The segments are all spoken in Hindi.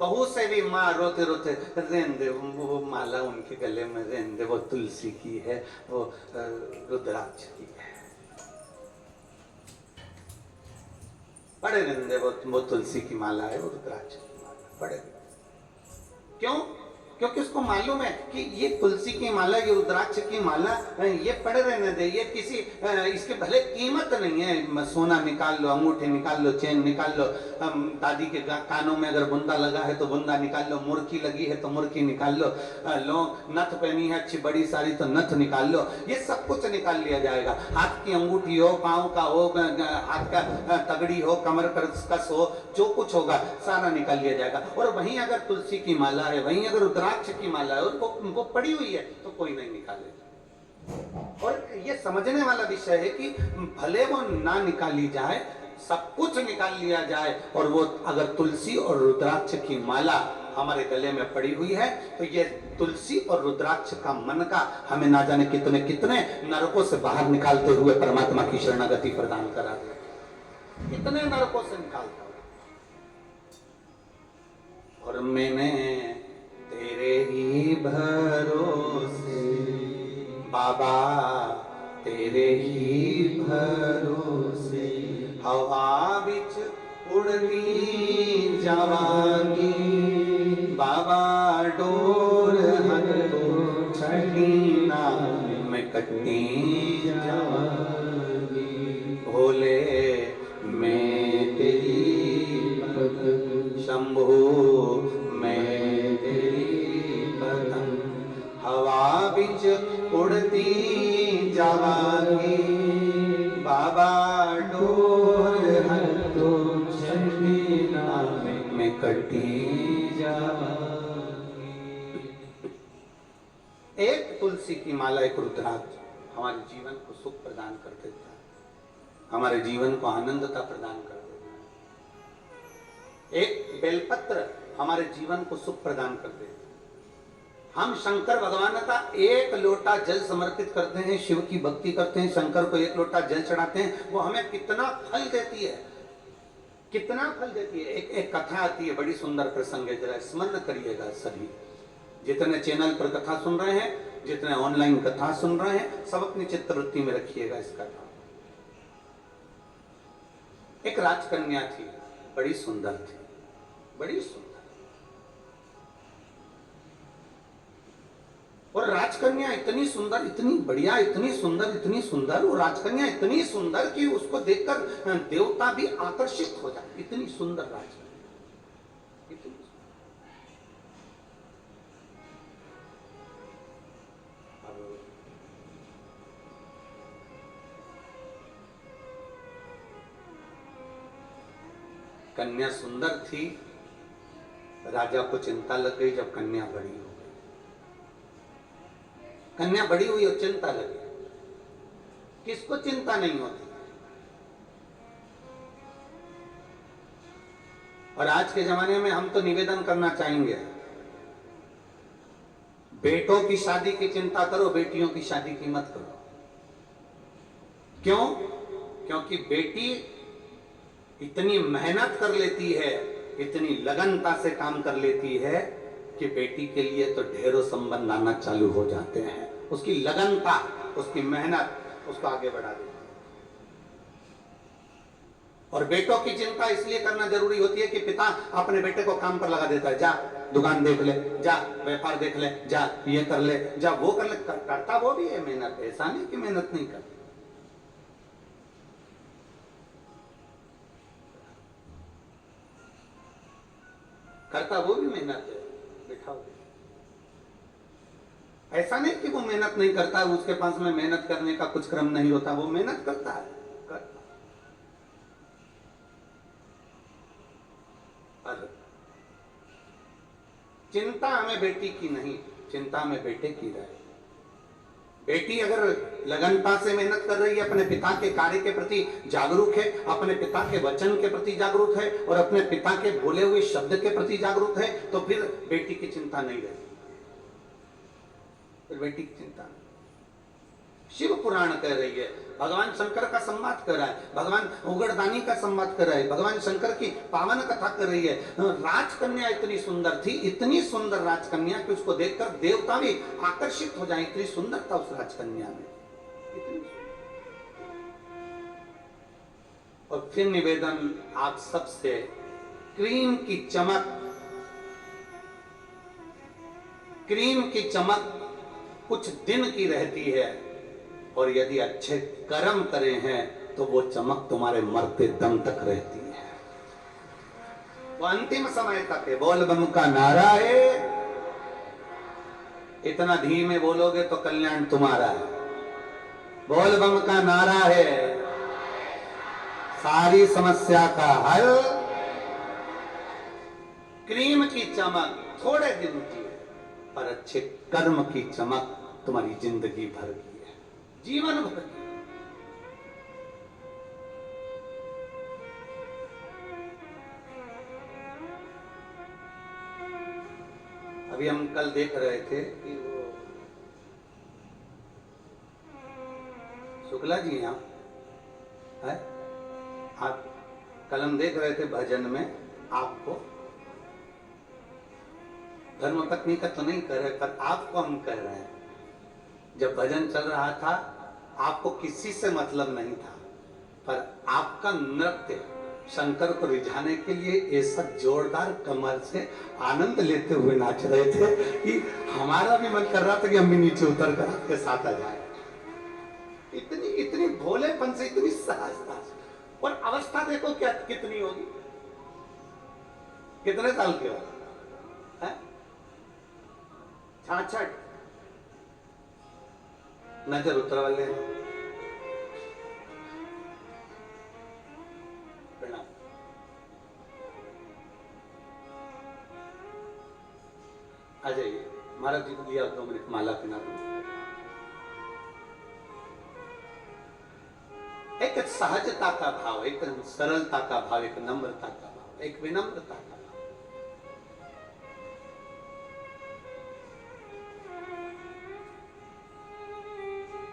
बहू से भी माँ रोते रोते रहने दे, वो माला उनके गले में रहने दे, वो तुलसी की है, वो रुद्राक्ष की है, पड़े रहने दे, वो तुलसी की माला है, वो रुद्राक्ष की माला पड़े। क्यों? क्योंकि उसको मालूम है कि ये तुलसी की माला, ये रुद्राक्ष की माला, ये पड़े रहने दे, ये किसी इसके भले कीमत नहीं है। सोना निकाल लो, अंगूठी निकाल लो, चेन निकाल लो, दादी के कानों में अगर बुंदा लगा है तो बुंदा निकाल लो, मुर्की लगी है तो मुर्की निकाल लो, नथ पहनी है अच्छी बड़ी सारी तो नथ निकाल लो, ये सब कुछ निकाल लिया जाएगा। हाथ की अंगूठी हो, पाँव का हो, हाथ का तगड़ी हो, कमर कस हो, जो कुछ होगा सारा निकाल लिया जाएगा। और वहीं अगर तुलसी की माला है, वहीं अगर रुद्राक्ष की माला है और वो पड़ी हुई है तो कोई नहीं निकालेगा। और ये समझने वाला विषय है कि भले वो ना निकाली जाए, सब कुछ निकाल लिया जाए, और वो अगर तुलसी और रुद्राक्ष की माला हमारे गले में पड़ी हुई है तो ये तुलसी और रुद्राक्ष का मन का हमें ना जाने कितने कितने नरकों से बाहर निकालते हुए परमात्मा की शरणागति प्रदान करा दे, कितने नरकों से निकालता। और मैंने तेरे ही भरोसे बाबा, तेरे ही भरोसे हवा बिच उड़ती जावांगी बाबा, डोर हटो छठी ना मैं कटती जावांगी, भोले मैं तेरी भक्त, शंभो मैं तेरी पतंग, हवा बिच उड़ती जावांगी बाबा, डोर हटो छठी ना मैं कटी जावांगी। एक तुलसी की माला, एक रुद्राक्ष हमारे जीवन को सुख प्रदान कर देता है, हमारे जीवन को आनंदता प्रदान कर देता है। एक बेलपत्र हमारे जीवन को सुख प्रदान कर देता है। हम शंकर भगवान का एक लोटा जल समर्पित करते हैं, शिव की भक्ति करते हैं, शंकर को एक लोटा जल चढ़ाते हैं, वो हमें कितना फल देती है, कितना फल देती है। एक कथा आती है, बड़ी सुंदर प्रसंग है, जरा स्मरण करिएगा सभी, जितने चैनल पर कथा सुन रहे हैं, जितने ऑनलाइन कथा सुन रहे हैं, सब अपनी चित्तवृत्ति में रखिएगा इस कथा। एक राजकन्या थी, बड़ी सुंदर थी, बड़ी सुंदर, और राजकन्या इतनी सुंदर, इतनी बढ़िया, इतनी सुंदर, वो राजकन्या इतनी सुंदर कि उसको देखकर देवता भी आकर्षित हो जाए, इतनी सुंदर राजकन्या, इतनी सुंदर। कन्या सुंदर थी, राजा को चिंता लग गई जब कन्या बड़ी हो गई, कन्या बड़ी हुई और चिंता लगी। किसको चिंता नहीं होती? और आज के जमाने में हम तो निवेदन करना चाहेंगे, बेटों की शादी की चिंता करो, बेटियों की शादी की मत करो। क्यों? क्योंकि बेटी इतनी मेहनत कर लेती है, इतनी लगनता से काम कर लेती है कि बेटी के लिए तो ढेरों संबंध आना चालू हो जाते हैं। उसकी लगनता, उसकी मेहनत उसको आगे बढ़ा देती है। और बेटों की चिंता इसलिए करना जरूरी होती है कि पिता अपने बेटे को काम पर लगा देता है, जा दुकान देख ले, जा व्यापार देख ले, जा ये कर ले, जा वो कर ले। करता वो भी है मेहनत, ऐसा नहीं कि मेहनत नहीं करता। करता वो भी मेहनत है, बिठाओ। ऐसा नहीं कि वो मेहनत नहीं करता, उसके पास में मेहनत करने का कुछ क्रम नहीं होता, वो मेहनत करता है, करता। पर चिंता हमें बेटी की नहीं, चिंता हमें बेटे की रहे। बेटी अगर लगनता से मेहनत कर रही है, अपने पिता के कार्य के प्रति जागरूक है, अपने पिता के वचन के प्रति जागरूक है और अपने पिता के बोले हुए शब्द के प्रति जागरूक है, तो फिर बेटी की चिंता नहीं रहती, फिर बेटी की चिंता नहीं। शिव पुराण कह रही है, भगवान शंकर का संवाद कर रहा है, भगवान उगड़दानी का संवाद कर रहा है, भगवान शंकर की पावन कथा कर रही है। राजकन्या इतनी सुंदर थी, इतनी सुंदर राजकन्या कि उसको देखकर देवता भी आकर्षित हो जाए, इतनी सुंदरता उस राजकन्या में। और फिर निवेदन आप सबसे, क्रीम की चमक, क्रीम की चमक कुछ दिन की रहती है, और यदि अच्छे कर्म करे हैं तो वो चमक तुम्हारे मरते दम तक रहती है, वो अंतिम समय तक है। बोल बम का नारा है, इतना धीमे बोलोगे तो कल्याण तुम्हारा है। बोल बम का नारा है, सारी समस्या का हल। क्रीम की चमक थोड़े दिन की है, पर अच्छे कर्म की चमक तुम्हारी जिंदगी भर की है, जीवन भर की। अभी हम कल देख रहे थे कि वो शुक्ला जी यहाँ है, आप कल हम देख रहे थे भजन में, आपको धर्म पत्नी का तो नहीं कह रहे, पर आपको हम कह रहे हैं। जब भजन चल रहा था आपको किसी से मतलब नहीं था, पर आपका नृत्य शंकर को रिझाने के लिए ऐसा जोरदार कमर से आनंद लेते हुए नाच रहे थे कि हमारा भी मन कर रहा था कि हम भी नीचे उतर कर आपके साथ आ जाए। इतनी इतनी भोलेपन से, इतनी सहजता से, और अवस्था देखो क्या कितनी होगी, कितने साल के हो, 66। नजर उतर वाले प्रणाम। आ जाइए, महाराज जी को दिया 2 मिनट माला पहना दो। एक सहजता का भाव, एक सरलता का भाव, एक नम्रता का भाव, एक विनम्रता का भाव।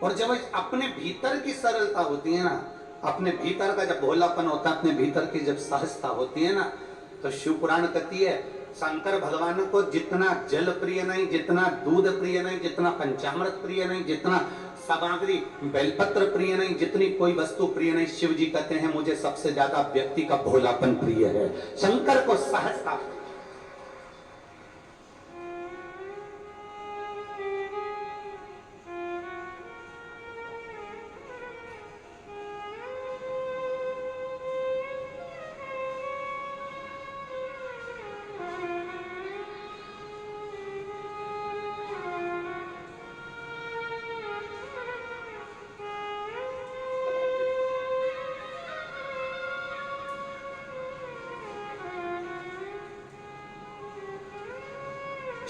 और जब अपने भीतर की सरलता होती है ना, अपने भीतर का जब भोलापन होता है, अपने भीतर की जब सहजता होती है ना, तो शिव पुराण कहती है शंकर भगवान को जितना जल प्रिय नहीं, जितना दूध प्रिय नहीं, जितना पंचामृत प्रिय नहीं, जितना सामग्री बेलपत्र प्रिय नहीं, जितनी कोई वस्तु प्रिय नहीं, शिव जी कहते हैं मुझे सबसे ज्यादा व्यक्ति का भोलापन प्रिय है। शंकर को सहजता।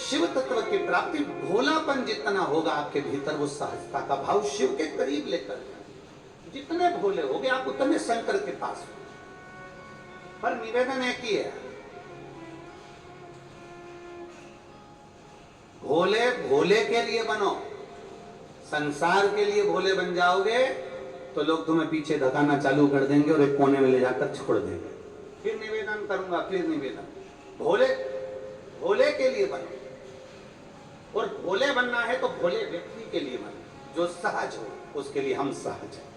शिव तत्व की प्राप्ति, भोलापन जितना होगा आपके भीतर, वो सहजता का भाव शिव के करीब लेकर जाए। जितने भोले होगे आप उतने शंकर के पास हो। पर निवेदन है कि है, भोले भोले के लिए बनो, संसार के लिए भोले बन जाओगे तो लोग तुम्हें पीछे धकाना चालू कर देंगे और एक कोने में ले जाकर छोड़ देंगे। फिर निवेदन करूंगा, फिर निवेदन, भोले भोले के लिए बनो। और भोले बनना है तो भोले व्यक्ति के लिए बनो, जो सहज हो उसके लिए हम सहज हैं,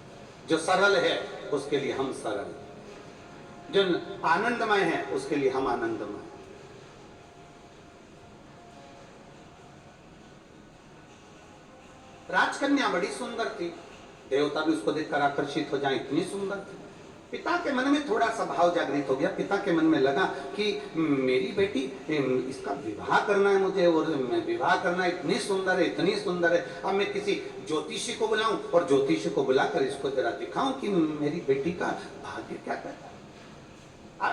जो सरल है उसके लिए हम सरल, जो आनंदमय है उसके लिए हम आनंदमय। राजकन्या बड़ी सुंदर थी, देवता भी उसको देखकर आकर्षित हो जाए, इतनी सुंदर थी। पिता के मन में थोड़ा सा भाव जागृत हो गया। पिता के मन में लगा कि मेरी बेटी, इसका विवाह करना है मुझे, और मैं विवाह करना, इतनी सुंदर है, इतनी सुंदर है। अब मैं किसी ज्योतिषी को बुलाऊं और ज्योतिषी को बुलाकर इसको जरा दिखाऊं कि मेरी बेटी का भाग्य क्या कहता है।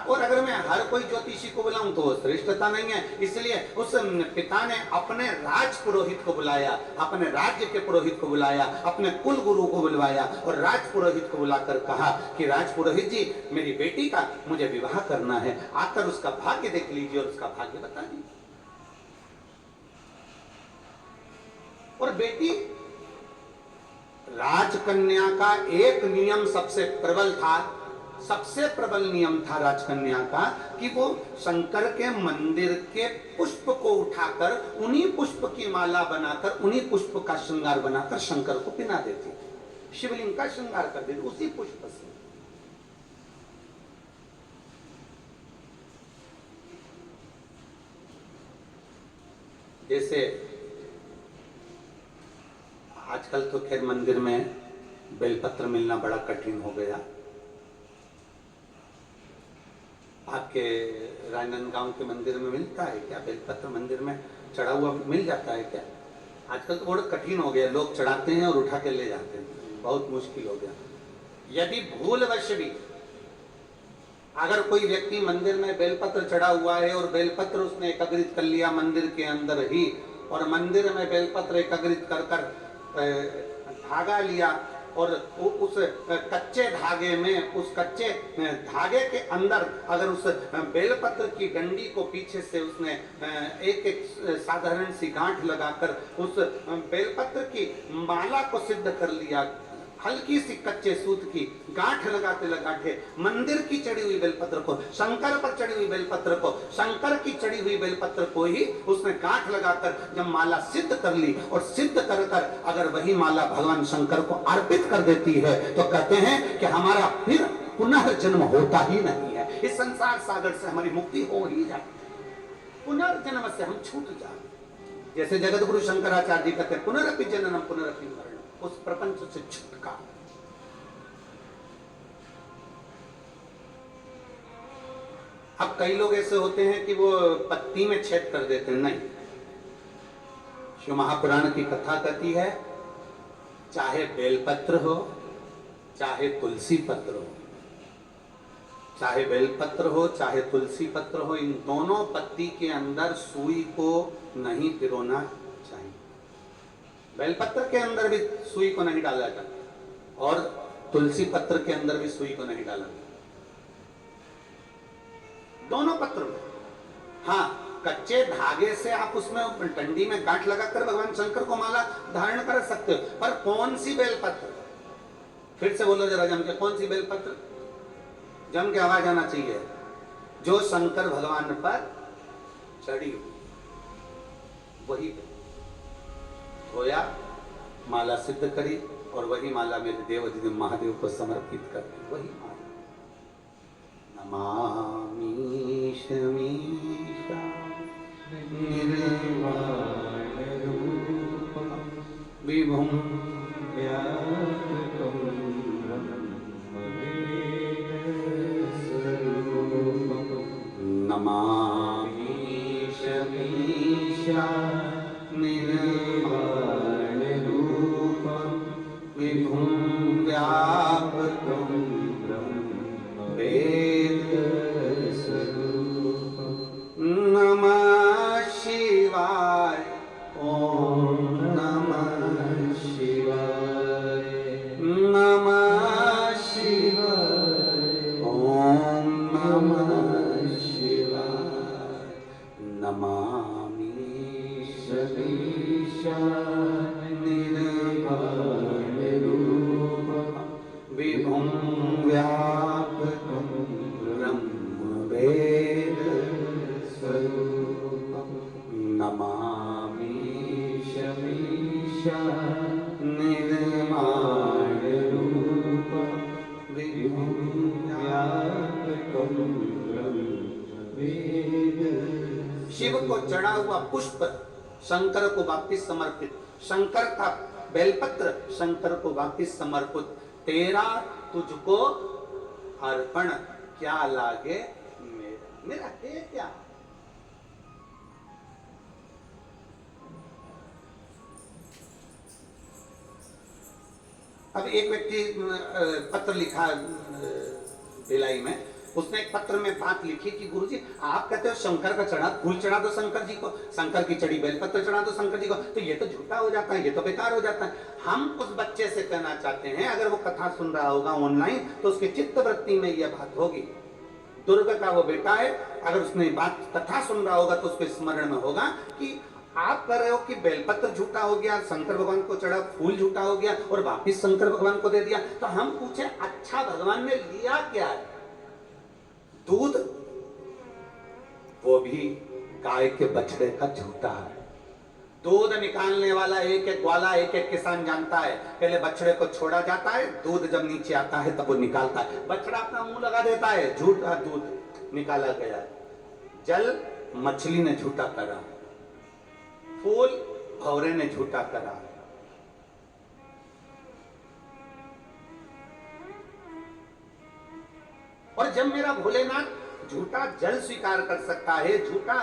और अगर मैं हर कोई ज्योतिषी को बुलाऊं तो वो श्रेष्ठता नहीं है। इसलिए उस पिता ने अपने राज पुरोहित को बुलाया, अपने राज्य के पुरोहित को बुलाया, अपने कुल गुरु को बुलवाया और राज पुरोहित को बुलाकर कहा कि राज पुरोहित जी, मेरी बेटी का मुझे विवाह करना है, आकर उसका भाग्य देख लीजिए और उसका भाग्य बता दीजिए। और बेटी राजकन्या का एक नियम सबसे प्रबल था, सबसे प्रबल नियम था राजकन्या का कि वो शंकर के मंदिर के पुष्प को उठाकर उन्हीं पुष्प की माला बनाकर उन्हीं पुष्प का श्रृंगार बनाकर शंकर को पिना देती, शिवलिंग का श्रृंगार कर देती उसी पुष्प से। जैसे आजकल तो खैर मंदिर में बेलपत्र मिलना बड़ा कठिन हो गया। आपके राजनांदगांव के मंदिर में मिलता है क्या बेलपत्र? मंदिर में चढ़ा हुआ मिल जाता है क्या? आजकल तो बड़ा कठिन हो गया, लोग चढ़ाते हैं और उठा के ले जाते हैं, बहुत मुश्किल हो गया। यदि भूलवश भी अगर कोई व्यक्ति मंदिर में बेलपत्र चढ़ा हुआ है और बेलपत्र उसने एकत्रित कर लिया मंदिर के अंदर ही, और मंदिर में बेलपत्र एकत्रित कर कर धागा लिया और उस कच्चे धागे में, उस कच्चे धागे के अंदर अगर उस बेलपत्र की डंडी को पीछे से उसने एक एक साधारण सी गांठ लगाकर उस बेलपत्र की माला को सिद्ध कर लिया, हल्की सी कच्चे सूत की गांठ लगाते लगाते मंदिर की चढ़ी हुई बेलपत्र को, शंकर पर चढ़ी हुई बेलपत्र को, शंकर की चढ़ी हुई बेलपत्र को ही उसने गांठ लगाकर जब माला सिद्ध कर ली और सिद्ध कर कर अगर वही माला भगवान शंकर को अर्पित कर देती है तो कहते हैं कि हमारा फिर पुनर्जन्म होता ही नहीं है, इस संसार सागर से हमारी मुक्ति हो ही जाती है, पुनर्जन्म से हम छूट जाते। जैसे जगत गुरु शंकराचार्य जी कहते हैं पुनरपि जननम पुनरपि मरणम, उस प्रपंच से छुटकारा। अब कई लोग ऐसे होते हैं कि वो पत्ती में छेद कर देते हैं, नहीं, शिव महापुराण की कथा कहती है चाहे बेलपत्र हो चाहे तुलसी पत्र हो, चाहे बेलपत्र हो चाहे तुलसी पत्र हो, इन दोनों पत्ती के अंदर सुई को नहीं पिरोना चाहिए। बेलपत्र के अंदर भी सुई को नहीं डाला जाता और तुलसी पत्र के अंदर भी सुई को नहीं डाला जाता, दोनों पत्र में। हाँ, कच्चे धागे से आप उसमें डंडी में गांठ लगाकर भगवान शंकर को माला धारण कर सकते हो, पर कौन सी बेलपत्र? फिर से बोलो जरा जम के, कौन सी बेलपत्र? जम के आवाज आना चाहिए। जो शंकर भगवान पर चढ़ी हुई वही धोया, माला सिद्ध करी और वही माला मेरे देव महादेव को समर्पित कर दी, वही माला। नमामि शमीशा निर्वाण रूपं विभुं व्यापकं नमामि शमीशा निर्वाण रूपं विभुं व्यापकं ब्रह्म वेद स्वरूपं। नमः शिवाय, ओम नमः शिवाय, नमः शिवाय, ओम नमः शिवाय। नमामि शमीशा निर्वाण रूपं विभुं व्यापकं ब्रह्म वेद स्वरूपं। नमामि शमीशा निर्वाण रूपं विभुं व्यापकं ब्रह्म वेद। शिव को चढ़ा हुआ पुष्प शंकर को वापिस समर्पित, शंकर का बेलपत्र शंकर को वापिस समर्पित, तेरा तुझको अर्पण क्या लागे मेरा, मेरा है क्या? अब एक व्यक्ति पत्र लिखा भिलाई में, उसने एक पत्र में बात लिखी कि गुरुजी आप कहते हो शंकर का चढ़ा फूल चढ़ा दो शंकर जी को, शंकर की चढ़ी बेलपत्र चढ़ा दो शंकर जी को, तो ये तो झूठा हो जाता है, ये तो बेकार हो जाता है। हम उस बच्चे से कहना चाहते हैं, अगर वो कथा सुन रहा होगा ऑनलाइन तो उसके चित्त वृत्ति में यह बात होगी। दुर्ग का वो बेटा है, अगर उसने बात कथा सुन रहा होगा तो उसके स्मरण में होगा कि आप कर रहे हो कि बेलपत्र झूठा हो गया, शंकर भगवान को चढ़ा फूल झूठा हो गया और वापिस शंकर भगवान को दे दिया। तो हम पूछे अच्छा भगवान ने लिया क्या है? दूध, वो भी गाय के बछड़े का झूठा है। दूध निकालने वाला एक एक ग्वाला, एक एक किसान जानता है। पहले बछड़े को छोड़ा जाता है, दूध जब नीचे आता है तब वो निकालता है। बछड़ा अपना मुंह लगा देता है, झूठा दूध निकाला गया। जल मछली ने झूठा करा, फूल भौरे ने झूठा करा। और जब मेरा भोलेनाथ झूठा जल स्वीकार कर सकता है, झूठा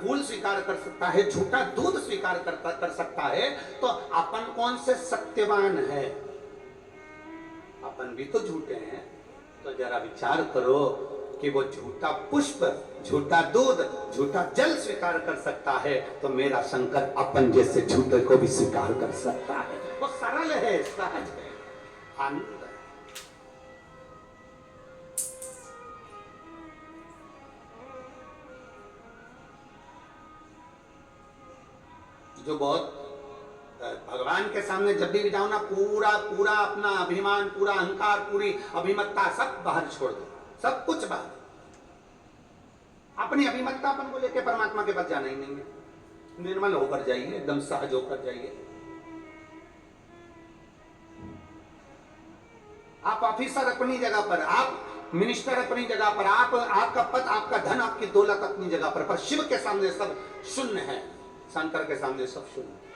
फूल स्वीकार कर सकता है, झूठा दूध स्वीकार कर सकता है, तो अपन कौन से सत्यवान है? अपन भी तो झूठे हैं। तो जरा विचार करो कि वो झूठा पुष्प, झूठा दूध, झूठा जल स्वीकार कर सकता है, तो मेरा शंकर अपन जैसे झूठे को भी स्वीकार कर सकता है। वो सरल है, सहज है, आनंद है। जो बहुत भगवान के सामने जब भी जाओ ना, पूरा पूरा अपना अभिमान, पूरा अहंकार, पूरी अभिमत्ता सब बाहर छोड़ दो, सब कुछ बाहर। अपनी अभिमत्तापन को लेकर परमात्मा के पास जाना ही नहीं है। निर्मल होकर जाइए, एकदम सहज होकर जाइए। आप ऑफिसर अपनी जगह पर, आप मिनिस्टर अपनी जगह पर, आप आपका पद, आपका धन, आपकी दौलत अपनी जगह पर शिव के सामने सब शून्य है, शंकर के सामने सब शून्य।